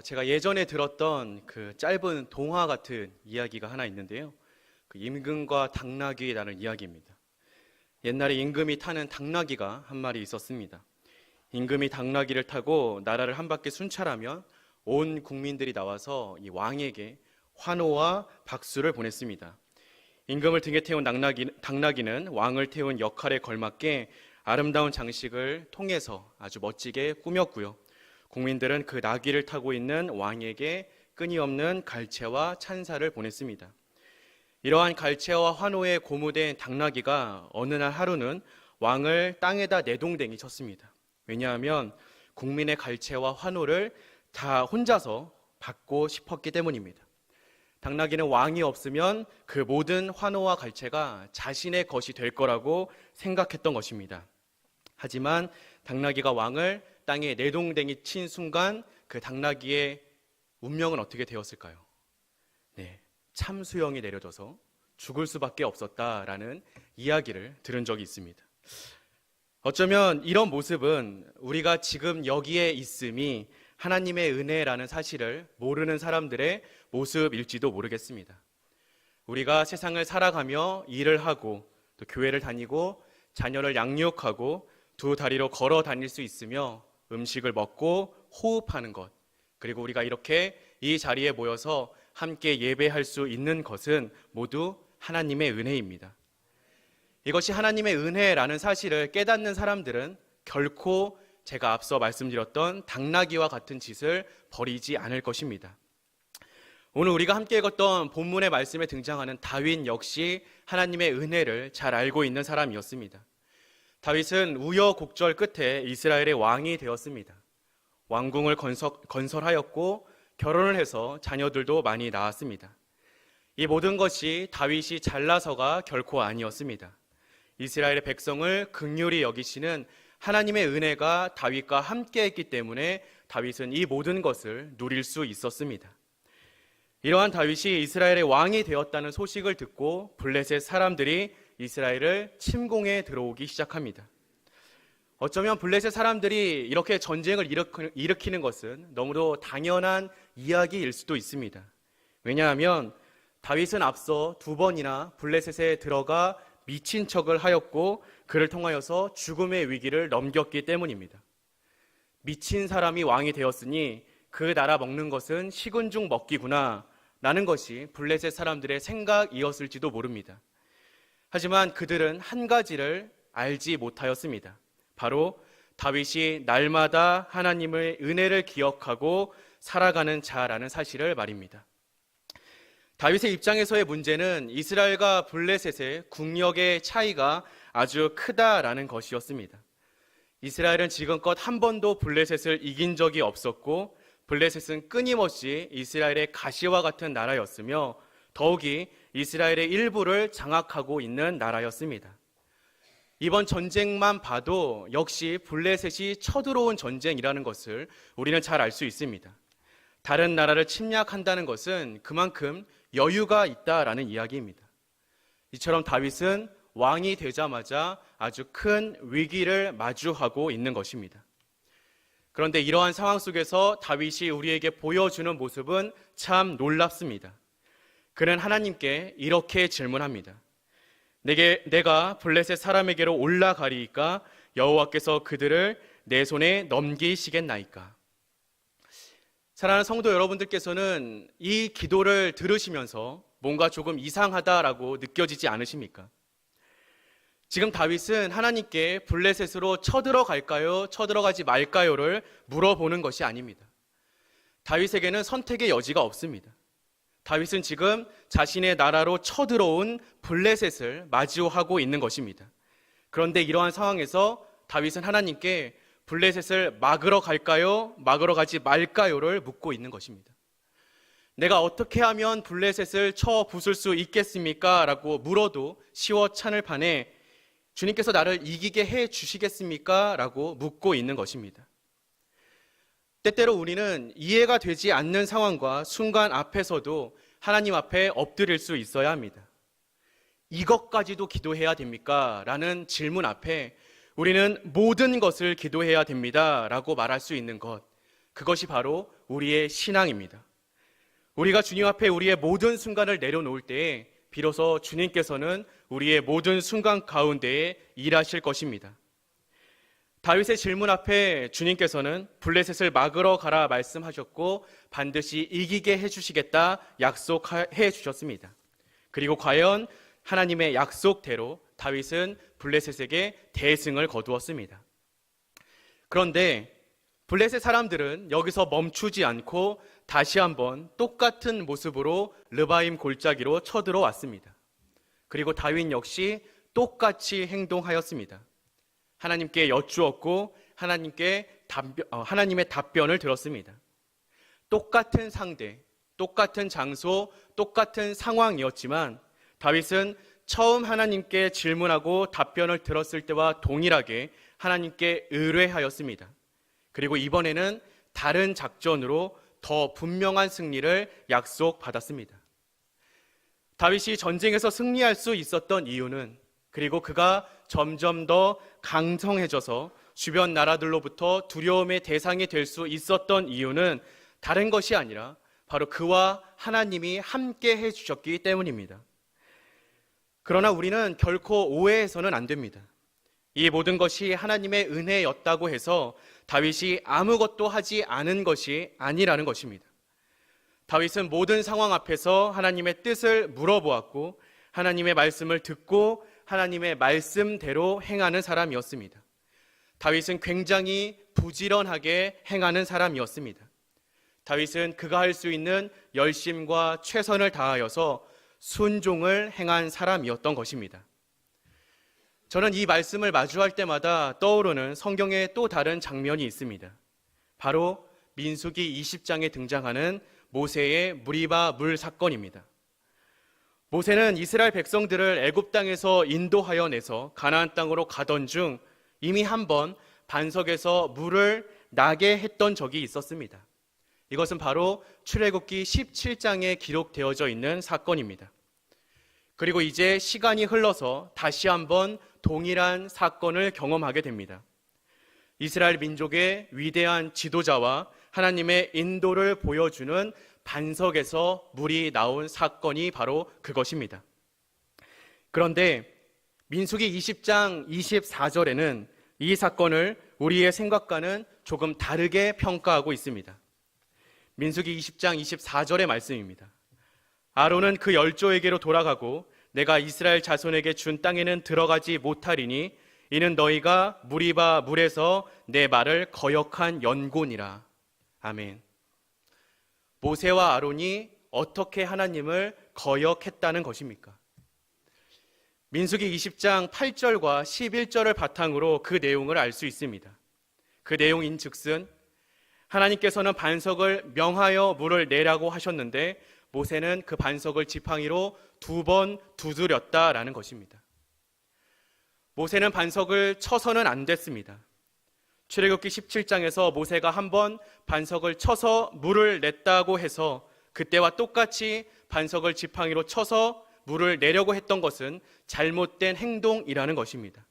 제가 예전에 들었던 그 짧은 동화 같은 이야기가 하나 있는데요. 그 임금과 당나귀라는 이야기입니다. 옛날에 임금이 타는 당나귀가 한 마리 있었습니다. 임금이 당나귀를 타고 나라를 한 바퀴 순찰하면 온 국민들이 나와서 이 왕에게 환호와 박수를 보냈습니다. 임금을 등에 태운 당나귀는 왕을 태운 역할에 걸맞게 아름다운 장식을 통해서 아주 멋지게 꾸몄고요. 국민들은 그 나귀를 타고 있는 왕에게 끊임없는 갈채와 찬사를 보냈습니다. 이러한 갈채와 환호에 고무된 당나귀가 어느 날 하루는 왕을 땅에다 내동댕이 쳤습니다. 왜냐하면 국민의 갈채와 환호를 다 혼자서 받고 싶었기 때문입니다. 당나귀는 왕이 없으면 그 모든 환호와 갈채가 자신의 것이 될 거라고 생각했던 것입니다. 하지만 당나귀가 왕을 땅에 내동댕이 친 순간 그 당나귀의 운명은 어떻게 되었을까요? 네, 참수형이 내려져서 죽을 수밖에 없었다라는 이야기를 들은 적이 있습니다. 어쩌면 이런 모습은 우리가 지금 여기에 있음이 하나님의 은혜라는 사실을 모르는 사람들의 모습일지도 모르겠습니다. 우리가 세상을 살아가며 일을 하고 또 교회를 다니고 자녀를 양육하고 두 다리로 걸어 다닐 수 있으며 음식을 먹고 호흡하는 것, 그리고 우리가 이렇게 이 자리에 모여서 함께 예배할 수 있는 것은 모두 하나님의 은혜입니다. 이것이 하나님의 은혜라는 사실을 깨닫는 사람들은 결코 제가 앞서 말씀드렸던 당나귀와 같은 짓을 벌이지 않을 것입니다. 오늘 우리가 함께 읽었던 본문의 말씀에 등장하는 다윗 역시 하나님의 은혜를 잘 알고 있는 사람이었습니다. 다윗은 우여곡절 끝에 이스라엘의 왕이 되었습니다. 왕궁을 건설하였고 결혼을 해서 자녀들도 많이 낳았습니다. 이 모든 것이 다윗이 잘나서가 결코 아니었습니다. 이스라엘의 백성을 긍휼히 여기시는 하나님의 은혜가 다윗과 함께했기 때문에 다윗은 이 모든 것을 누릴 수 있었습니다. 이러한 다윗이 이스라엘의 왕이 되었다는 소식을 듣고 블레셋 사람들이 이스라엘을 침공해 들어오기 시작합니다. 어쩌면 블레셋 사람들이 이렇게 전쟁을 일으키는 것은 너무도 당연한 이야기일 수도 있습니다. 왜냐하면 다윗은 앞서 2번이나 블레셋에 들어가 미친 척을 하였고 그를 통하여서 죽음의 위기를 넘겼기 때문입니다. 미친 사람이 왕이 되었으니 그 나라 먹는 것은 식은 죽 먹기구나 라는 것이 블레셋 사람들의 생각이었을지도 모릅니다. 하지만 그들은 한 가지를 알지 못하였습니다. 바로 다윗이 날마다 하나님의 은혜를 기억하고 살아가는 자라는 사실을 말입니다. 다윗의 입장에서의 문제는 이스라엘과 블레셋의 국력의 차이가 아주 크다라는 것이었습니다. 이스라엘은 지금껏 한 번도 블레셋을 이긴 적이 없었고 블레셋은 끊임없이 이스라엘의 가시와 같은 나라였으며 더욱이 이스라엘의 일부를 장악하고 있는 나라였습니다. 이번 전쟁만 봐도 역시 블레셋이 쳐들어온 전쟁이라는 것을 우리는 잘 알 수 있습니다. 다른 나라를 침략한다는 것은 그만큼 여유가 있다라는 이야기입니다. 이처럼 다윗은 왕이 되자마자 아주 큰 위기를 마주하고 있는 것입니다. 그런데 이러한 상황 속에서 다윗이 우리에게 보여주는 모습은 참 놀랍습니다. 그는 하나님께 이렇게 질문합니다. 내가 블레셋 사람에게로 올라가리이까 여호와께서 그들을 내 손에 넘기시겠나이까. 사랑하는 성도 여러분들께서는 이 기도를 들으시면서 뭔가 조금 이상하다라고 느껴지지 않으십니까? 지금 다윗은 하나님께 블레셋으로 쳐들어갈까요? 쳐들어가지 말까요를 물어보는 것이 아닙니다. 다윗에게는 선택의 여지가 없습니다. 다윗은 지금 자신의 나라로 쳐들어온 블레셋을 마주하고 있는 것입니다. 그런데 이러한 상황에서 다윗은 하나님께 블레셋을 막으러 갈까요? 막으러 가지 말까요를 묻고 있는 것입니다. 내가 어떻게 하면 블레셋을 쳐 부술 수 있겠습니까? 라고 물어도 시워찮을 판에 주님께서 나를 이기게 해 주시겠습니까? 라고 묻고 있는 것입니다. 때때로 우리는 이해가 되지 않는 상황과 순간 앞에서도 하나님 앞에 엎드릴 수 있어야 합니다. 이것까지도 기도해야 됩니까? 라는 질문 앞에 우리는 모든 것을 기도해야 됩니다 라고 말할 수 있는 것, 그것이 바로 우리의 신앙입니다. 우리가 주님 앞에 우리의 모든 순간을 내려놓을 때에 비로소 주님께서는 우리의 모든 순간 가운데에 일하실 것입니다. 다윗의 질문 앞에 주님께서는 블레셋을 막으러 가라 말씀하셨고 반드시 이기게 해주시겠다 약속해 주셨습니다. 그리고 과연 하나님의 약속대로 다윗은 블레셋에게 대승을 거두었습니다. 그런데 블레셋 사람들은 여기서 멈추지 않고 다시 한번 똑같은 모습으로 르바임 골짜기로 쳐들어왔습니다. 그리고 다윗 역시 똑같이 행동하였습니다. 하나님께 여쭈었고 하나님의 답변을 들었습니다. 똑같은 상대, 똑같은 장소, 똑같은 상황이었지만 다윗은 처음 하나님께 질문하고 답변을 들었을 때와 동일하게 하나님께 의뢰하였습니다. 그리고 이번에는 다른 작전으로 더 분명한 승리를 약속받았습니다. 다윗이 전쟁에서 승리할 수 있었던 이유는, 그리고 그가 점점 더 강성해져서 주변 나라들로부터 두려움의 대상이 될 수 있었던 이유는 다른 것이 아니라 바로 그와 하나님이 함께 해주셨기 때문입니다. 그러나 우리는 결코 오해해서는 안 됩니다. 이 모든 것이 하나님의 은혜였다고 해서 다윗이 아무것도 하지 않은 것이 아니라는 것입니다. 다윗은 모든 상황 앞에서 하나님의 뜻을 물어보았고 하나님의 말씀을 듣고 하나님의 말씀대로 행하는 사람이었습니다. 다윗은 굉장히 부지런하게 행하는 사람이었습니다. 다윗은 그가 할 수 있는 열심과 최선을 다하여서 순종을 행한 사람이었던 것입니다. 저는 이 말씀을 마주할 때마다 떠오르는 성경의 또 다른 장면이 있습니다. 바로 민수기 20장에 등장하는 모세의 무리바 물 사건입니다. 모세는 이스라엘 백성들을 애굽 땅에서 인도하여 내서 가나안 땅으로 가던 중 이미 한 번 반석에서 물을 나게 했던 적이 있었습니다. 이것은 바로 출애굽기 17장에 기록되어져 있는 사건입니다. 그리고 이제 시간이 흘러서 다시 한번 동일한 사건을 경험하게 됩니다. 이스라엘 민족의 위대한 지도자와 하나님의 인도를 보여주는 반석에서 물이 나온 사건이 바로 그것입니다. 그런데 민수기 20장 24절에는 이 사건을 우리의 생각과는 조금 다르게 평가하고 있습니다. 민수기 20장 24절의 말씀입니다. 아론은 그 열조에게로 돌아가고 내가 이스라엘 자손에게 준 땅에는 들어가지 못하리니 이는 너희가 무리바 물에서 내 말을 거역한 연고니라. 아멘. 모세와 아론이 어떻게 하나님을 거역했다는 것입니까? 민수기 20장 8절과 11절을 바탕으로 그 내용을 알 수 있습니다. 그 내용인즉슨 하나님께서는 반석을 명하여 물을 내라고 하셨는데 모세는 그 반석을 지팡이로 2번 두드렸다라는 것입니다. 모세는 반석을 쳐서는 안 됐습니다. 출애굽기 17장에서 모세가 한번 반석을 쳐서 물을 냈다고 해서 그때와 똑같이 반석을 지팡이로 쳐서 물을 내려고 했던 것은 잘못된 행동이라는 것입니다.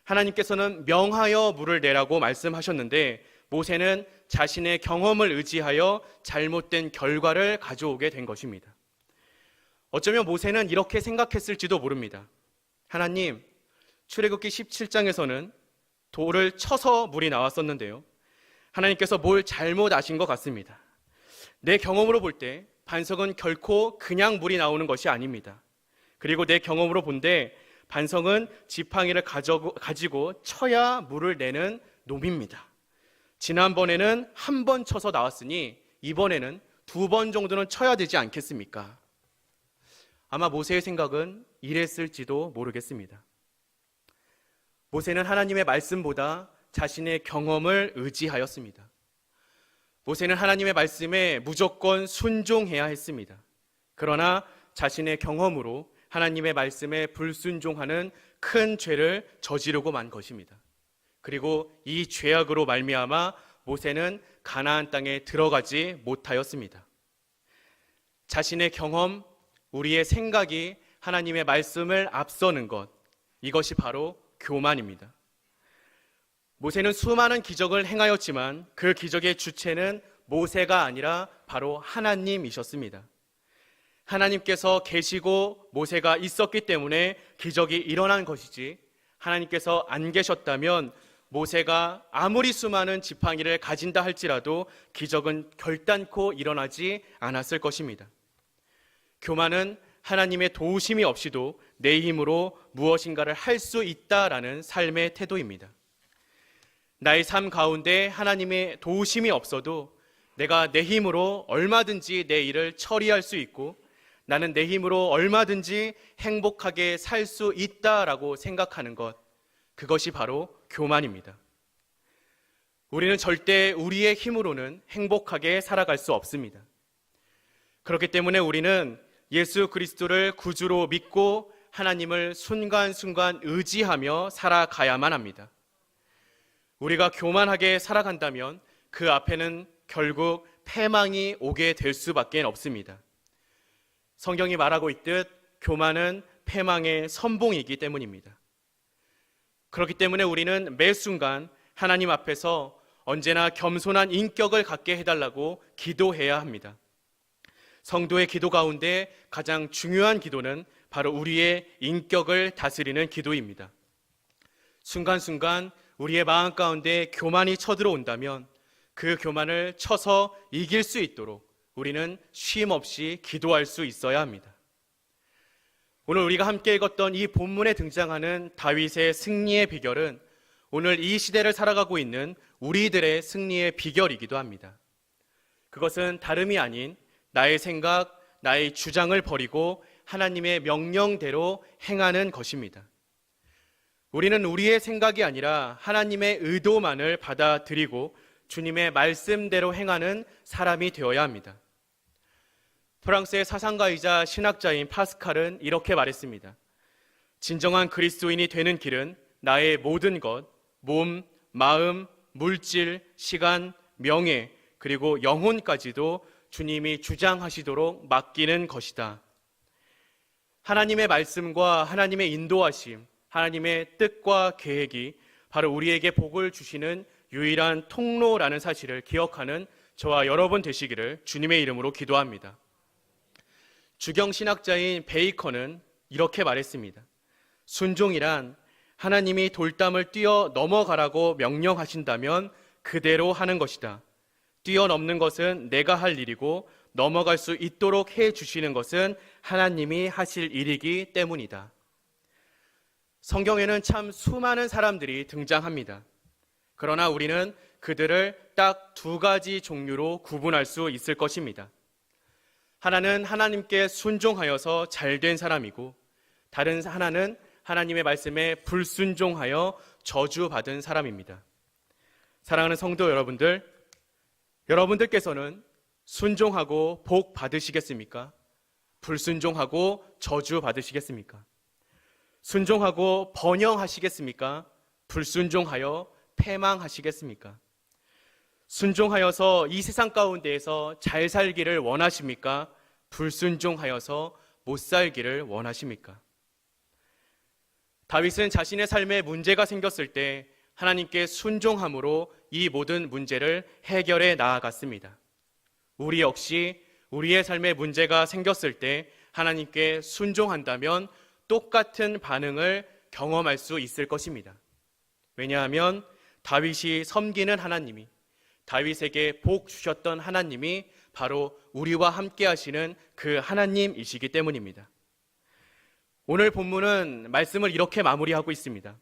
하나님께서는 명하여 물을 내라고 말씀하셨는데 모세는 자신의 경험을 의지하여 잘못된 결과를 가져오게 된 것입니다. 어쩌면 모세는 이렇게 생각했을지도 모릅니다. 하나님, 출애굽기 17장에서는 돌을 쳐서 물이 나왔었는데요. 하나님께서 뭘 잘못 아신 것 같습니다. 내 경험으로 볼 때 반석은 결코 그냥 물이 나오는 것이 아닙니다. 그리고 내 경험으로 본데 반석은 지팡이를 가지고 쳐야 물을 내는 놈입니다. 지난번에는 한 번 쳐서 나왔으니 이번에는 2번 정도는 쳐야 되지 않겠습니까? 아마 모세의 생각은 이랬을지도 모르겠습니다. 모세는 하나님의 말씀보다 자신의 경험을 의지하였습니다. 모세는 하나님의 말씀에 무조건 순종해야 했습니다. 그러나 자신의 경험으로 하나님의 말씀에 불순종하는 큰 죄를 저지르고 만 것입니다. 그리고 이 죄악으로 말미암아 모세는 가나안 땅에 들어가지 못하였습니다. 자신의 경험, 우리의 생각이 하나님의 말씀을 앞서는 것, 이것이 바로 교만입니다. 모세는 수많은 기적을 행하였지만 그 기적의 주체는 모세가 아니라 바로 하나님이셨습니다. 하나님께서 계시고 모세가 있었기 때문에 기적이 일어난 것이지, 하나님께서 안 계셨다면 모세가 아무리 수많은 지팡이를 가진다 할지라도 기적은 결단코 일어나지 않았을 것입니다. 교만은 하나님의 도우심이 없이도 내 힘으로 무엇인가를 할 수 있다라는 삶의 태도입니다. 나의 삶 가운데 하나님의 도우심이 없어도 내가 내 힘으로 얼마든지 내 일을 처리할 수 있고, 나는 내 힘으로 얼마든지 행복하게 살 수 있다라고 생각하는 것, 그것이 바로 교만입니다. 우리는 절대 우리의 힘으로는 행복하게 살아갈 수 없습니다. 그렇기 때문에 우리는 예수 그리스도를 구주로 믿고 하나님을 순간순간 의지하며 살아가야만 합니다. 우리가 교만하게 살아간다면 그 앞에는 결국 패망이 오게 될 수밖에 없습니다. 성경이 말하고 있듯 교만은 패망의 선봉이기 때문입니다. 그렇기 때문에 우리는 매 순간 하나님 앞에서 언제나 겸손한 인격을 갖게 해달라고 기도해야 합니다. 성도의 기도 가운데 가장 중요한 기도는 바로 우리의 인격을 다스리는 기도입니다. 순간순간 우리의 마음 가운데 교만이 쳐들어온다면 그 교만을 쳐서 이길 수 있도록 우리는 쉼 없이 기도할 수 있어야 합니다. 오늘 우리가 함께 읽었던 이 본문에 등장하는 다윗의 승리의 비결은 오늘 이 시대를 살아가고 있는 우리들의 승리의 비결이기도 합니다. 그것은 다름이 아닌 나의 생각, 나의 주장을 버리고 하나님의 명령대로 행하는 것입니다. 우리는 우리의 생각이 아니라 하나님의 의도만을 받아들이고 주님의 말씀대로 행하는 사람이 되어야 합니다. 프랑스의 사상가이자 신학자인 파스칼은 이렇게 말했습니다. 진정한 그리스도인이 되는 길은 나의 모든 것, 몸, 마음, 물질, 시간, 명예, 그리고 영혼까지도 주님이 주장하시도록 맡기는 것이다. 하나님의 말씀과 하나님의 인도하심, 하나님의 뜻과 계획이 바로 우리에게 복을 주시는 유일한 통로라는 사실을 기억하는 저와 여러분 되시기를 주님의 이름으로 기도합니다. 주경신학자인 베이컨은 이렇게 말했습니다. 순종이란 하나님이 돌담을 뛰어 넘어가라고 명령하신다면 그대로 하는 것이다. 뛰어넘는 것은 내가 할 일이고 넘어갈 수 있도록 해 주시는 것은 하나님이 하실 일이기 때문이다. 성경에는 참 수많은 사람들이 등장합니다. 그러나 우리는 그들을 딱 두 가지 종류로 구분할 수 있을 것입니다. 하나는 하나님께 순종하여서 잘된 사람이고, 다른 하나는 하나님의 말씀에 불순종하여 저주받은 사람입니다. 사랑하는 성도 여러분들, 여러분들께서는 순종하고 복 받으시겠습니까? 불순종하고 저주 받으시겠습니까? 순종하고 번영하시겠습니까? 불순종하여 패망하시겠습니까? 순종하여서 이 세상 가운데에서 잘 살기를 원하십니까? 불순종하여서 못 살기를 원하십니까? 다윗은 자신의 삶에 문제가 생겼을 때 하나님께 순종함으로 이 모든 문제를 해결해 나아갔습니다. 우리 역시 우리의 삶에 문제가 생겼을 때 하나님께 순종한다면 똑같은 반응을 경험할 수 있을 것입니다. 왜냐하면 다윗이 섬기는 하나님이, 다윗에게 복 주셨던 하나님이 바로 우리와 함께 하시는 그 하나님이시기 때문입니다. 오늘 본문은 말씀을 이렇게 마무리하고 있습니다.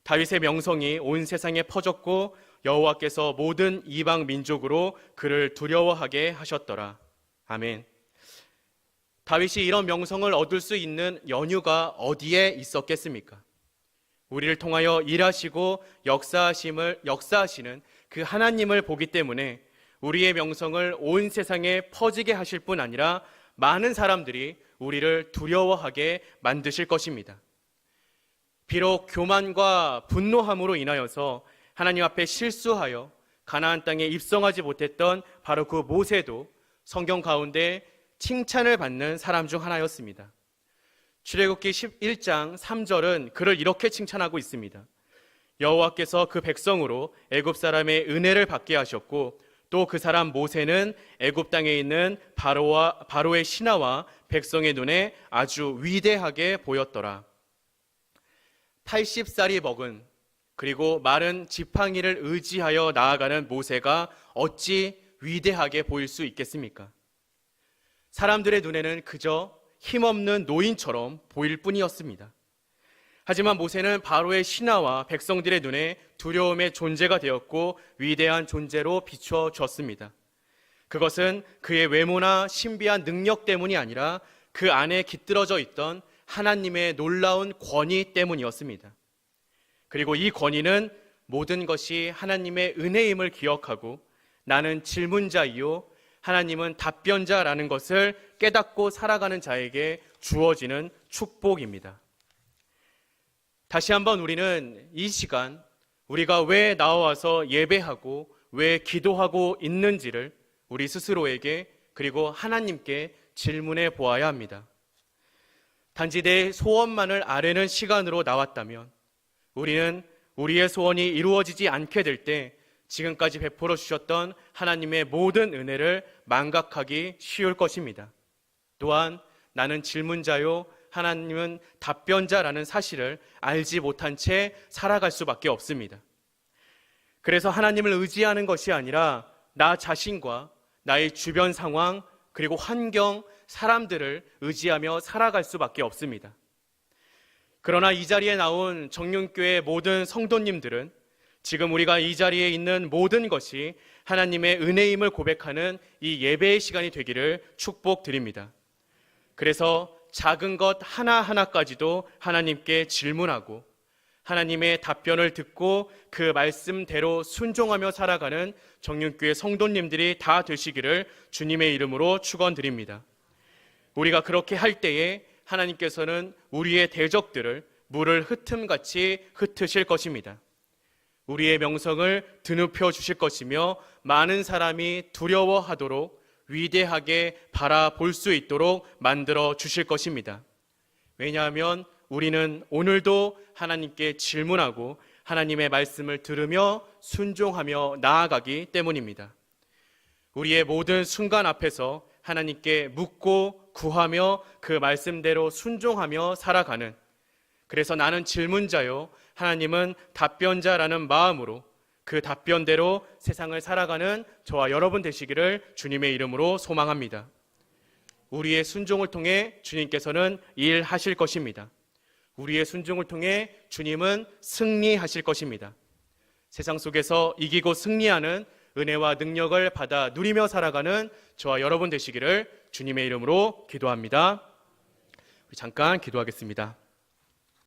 다윗의 명성이 온 세상에 퍼졌고 여호와께서 모든 이방 민족으로 그를 두려워하게 하셨더라. 아멘. 다윗이 이런 명성을 얻을 수 있는 연유가 어디에 있었겠습니까? 우리를 통하여 일하시고 역사하시는 그 하나님을 보기 때문에 우리의 명성을 온 세상에 퍼지게 하실 뿐 아니라 많은 사람들이 우리를 두려워하게 만드실 것입니다. 비록 교만과 분노함으로 인하여서 하나님 앞에 실수하여 가나안 땅에 입성하지 못했던 바로 그 모세도 성경 가운데 칭찬을 받는 사람 중 하나였습니다. 출애굽기 11장 3절은 그를 이렇게 칭찬하고 있습니다. 여호와께서 그 백성으로 애굽 사람의 은혜를 받게 하셨고 또 그 사람 모세는 애굽 땅에 있는 바로의 신하와 백성의 눈에 아주 위대하게 보였더라. 80살이 먹은 그리고 마른 지팡이를 의지하여 나아가는 모세가 어찌 위대하게 보일 수 있겠습니까? 사람들의 눈에는 그저 힘없는 노인처럼 보일 뿐이었습니다. 하지만 모세는 바로의 신하와 백성들의 눈에 두려움의 존재가 되었고 위대한 존재로 비춰졌습니다. 그것은 그의 외모나 신비한 능력 때문이 아니라 그 안에 깃들어져 있던 하나님의 놀라운 권위 때문이었습니다. 그리고 이 권위는 모든 것이 하나님의 은혜임을 기억하고 나는 질문자이요 하나님은 답변자라는 것을 깨닫고 살아가는 자에게 주어지는 축복입니다. 다시 한번 우리는 이 시간 우리가 왜 나와서 예배하고 왜 기도하고 있는지를 우리 스스로에게 그리고 하나님께 질문해 보아야 합니다. 단지 내 소원만을 아뢰는 시간으로 나왔다면 우리는 우리의 소원이 이루어지지 않게 될 때 지금까지 베풀어 주셨던 하나님의 모든 은혜를 망각하기 쉬울 것입니다. 또한 나는 질문자요 하나님은 답변자라는 사실을 알지 못한 채 살아갈 수밖에 없습니다. 그래서 하나님을 의지하는 것이 아니라 나 자신과 나의 주변 상황 그리고 환경, 사람들을 의지하며 살아갈 수밖에 없습니다. 그러나 이 자리에 나온 정륜교회 모든 성도님들은 지금 우리가 이 자리에 있는 모든 것이 하나님의 은혜임을 고백하는 이 예배의 시간이 되기를 축복드립니다. 그래서 작은 것 하나하나까지도 하나님께 질문하고 하나님의 답변을 듣고 그 말씀대로 순종하며 살아가는 정륜교회 성도님들이 다 되시기를 주님의 이름으로 축원드립니다. 우리가 그렇게 할 때에 하나님께서는 우리의 대적들을 물을 흩음같이 흩으실 것입니다. 우리의 명성을 드높여 주실 것이며 많은 사람이 두려워하도록 위대하게 바라볼 수 있도록 만들어 주실 것입니다. 왜냐하면 우리는 오늘도 하나님께 질문하고 하나님의 말씀을 들으며 순종하며 나아가기 때문입니다. 우리의 모든 순간 앞에서 하나님께 묻고 구하며 그 말씀대로 순종하며 살아가는, 그래서 나는 질문자요 하나님은 답변자라는 마음으로 그 답변대로 세상을 살아가는 저와 여러분 되시기를 주님의 이름으로 소망합니다. 우리의 순종을 통해 주님께서는 일하실 것입니다. 우리의 순종을 통해 주님은 승리하실 것입니다. 세상 속에서 이기고 승리하는 은혜와 능력을 받아 누리며 살아가는 저와 여러분 되시기를 주님의 이름으로 기도합니다. 우리 잠깐 기도하겠습니다.